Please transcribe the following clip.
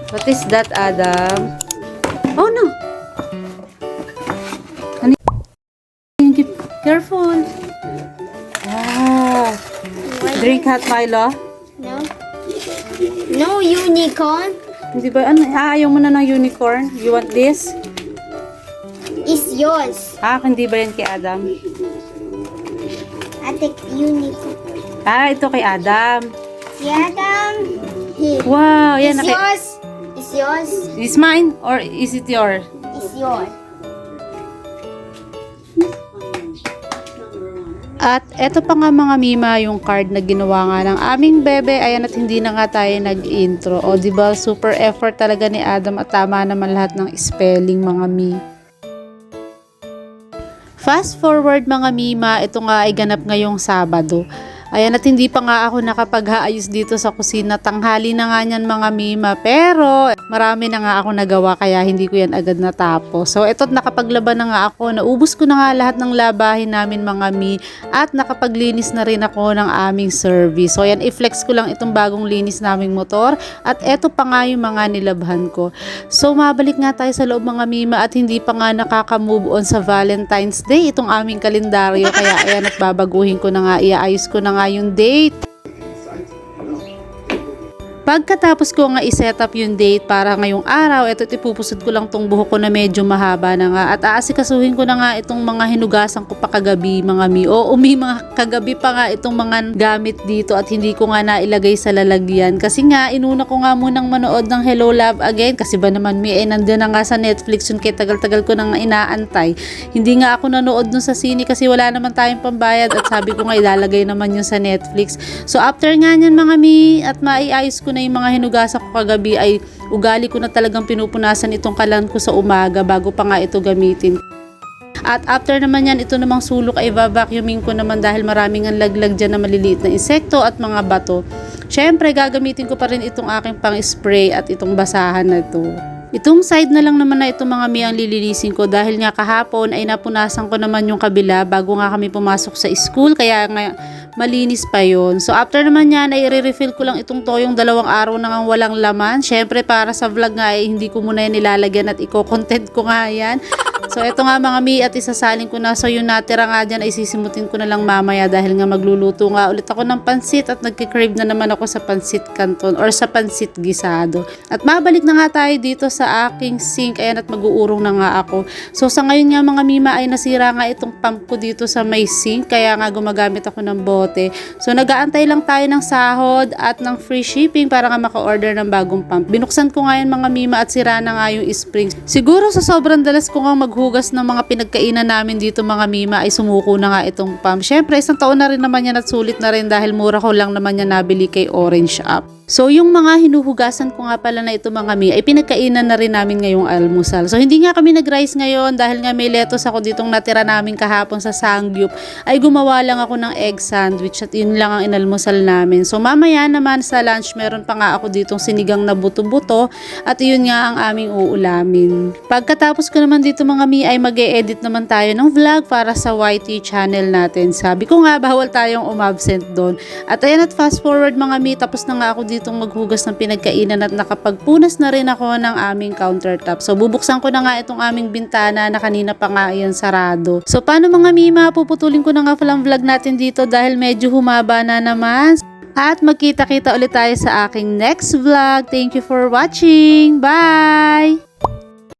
What is that, Adam? Oh, no. Ano yung gift? Careful. Ah. Drink hot Milo? No. No unicorn. Hindi ba? Ano? Ayaw mo na ng unicorn? You want this? It's yours. Hindi ba yan kay Adam? I take unicorn. Ito kay Adam. Yeah, here. Wow, yan. It's yours. It's yours. Is mine or is it yours? It's yours. At eto pa nga mga Mima, yung card na ginawa nga ng aming bebe. Ayan, at hindi na nga tayo nag-intro. O diba, super effort talaga ni Adam at tama naman lahat ng spelling mga Mi. Fast forward mga Mima, ito nga ay ganap ngayong Sabado. Ayan, at hindi pa nga ako nakapaghaayos dito sa kusina. Tanghali na nga niyan mga Mima. Pero marami na nga ako nagawa kaya hindi ko yan agad natapos. So ito't nakapaglaban na nga ako. Naubos ko na nga lahat ng labahin namin mga Mi. At nakapaglinis na rin ako ng aming service. So ayan, i-flex ko lang itong bagong linis naming motor. At eto pa nga yung mga nilabhan ko. So mabalik nga tayo sa loob mga Mima. At hindi pa nga nakaka-move on sa Valentine's Day itong aming kalendaryo. Kaya ayan, at babaguhin ko na nga. Iaayos ko na nga yung date. Pagkatapos ko nga i-set up yung date para ngayong araw, ito ipupusod ko lang tong buhok ko na medyo mahaba na nga at aasikasuhin ko na nga itong mga hinugasan ko pa kagabi mga Mi. O mga kagabi pa nga itong mga gamit dito at hindi ko nga nailagay sa lalagyan kasi nga inuna ko nga munang manood ng Hello Love Again kasi ba naman Mi nandun na nga sa Netflix yun kaya tagal-tagal ko nang inaantay. Hindi nga ako nanood dun sa sine kasi wala naman tayong pambayad at sabi ko nga ilalagay naman yun sa Netflix. So after nga nyan mga Mi at maiayos ko na yung mga hinugasan ko kagabi ay ugali ko na talagang pinupunasan itong kalan ko sa umaga bago pa nga ito gamitin. At after naman yan, ito namang sulok ay vacuuming ko naman dahil maraming ang laglag dyan na maliliit na insekto at mga bato. Syempre gagamitin ko pa rin itong aking pang-spray at itong basahan na ito. Itong side na lang naman na itong mga Mi ang lilinisin ko dahil nga kahapon ay napunasan ko naman yung kabila bago nga kami pumasok sa school kaya nga malinis pa yon. So after naman yan ay re-refill ko lang itong toyong 2 araw na nga walang laman. Syempre para sa vlog nga ay hindi ko muna yan nilalagyan at i-content ko nga yan. So ito nga mga Mi at isasalin ko na. So yung natira nga dyan ay sisimutin ko na lang mamaya dahil nga magluluto nga ulit ako ng pansit at nagkikrave na naman ako sa pansit canton or sa pansit gisado. At mabalik na nga tayo dito sa aking sink. Ayan at mag-uurong na nga ako. So sa ngayon nga mga Mima ay nasira nga itong pump ko dito sa may sink kaya nga gumagamit ako ng bote. So nag-aantay lang tayo ng sahod at ng free shipping para nga maka-order ng bagong pump. Binuksan ko nga yun mga Mima at sira na nga yung spring. Siguro sa sobrang dalas ko nga maghugas ng mga pinagkainan namin dito mga Mima ay sumuko na nga itong pump. Syempre isang taon na rin naman yan at sulit na rin dahil mura ko lang naman yan nabili kay Orange App. So yung mga hinuhugasan ko nga pala na ito mga Mi ay pinagkainan na rin namin ngayong almusal. So hindi nga kami nag-rice ngayon dahil nga may lettuce ako ditong natira namin kahapon sa Sangyup ay gumawa lang ako ng egg sandwich at yun lang ang inalmusal namin. So mamaya naman sa lunch meron pa nga ako ditong sinigang na buto-buto at yun nga ang aming uulamin. Pagkatapos ko naman dito mga Mi ay mag-e-edit naman tayo ng vlog para sa YT channel natin. Sabi ko nga bawal tayong umabsent doon. At ayan at fast forward mga Mi tapos na nga ako ditong maghugas ng pinagkainan at nakapagpunas na rin ako ng aming countertop. So bubuksan ko na nga itong aming bintana na kanina pa nga yan sarado. So paano mga Mima, puputulin ko na nga palang vlog natin dito dahil medyo humaba na naman. At magkita-kita ulit tayo sa aking next vlog. Thank you for watching. Bye!